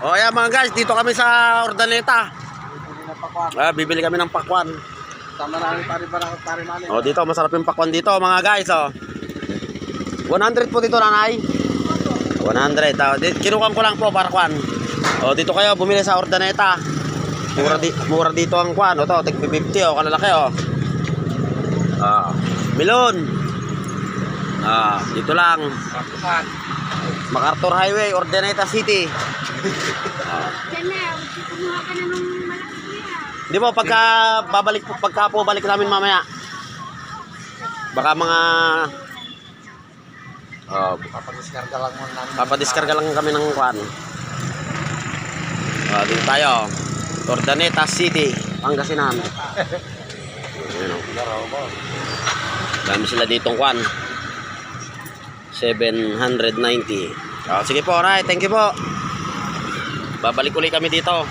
O ayan mga guys, dito kami sa Urdaneta. Bibili kami ng pakwan. Tama na ang pari-mali. O dito, masarap yung pakwan dito mga guys. O. 100 po dito nanay. 100. Kinukuhan ko lang po para kwan. O dito kayo bumili sa Urdaneta. Mura dito ang kwan. O to, tig 50 o, kalalaki o. Milon. Dito lang. MacArthur Highway, Urdaneta City. Diyan na, kumuha ka na nung malaki niya. Di ba pagka po balik namin mamaya. Baka mga Papadiskarga lang muna namin. papadiskarga lang kami ng kwan. Dito tayo. Urdaneta City, Pangasinan. Ayun o. Dami sila ditong kwan. 790. Sige po, alright. Thank you po. Babalik ulit kami dito.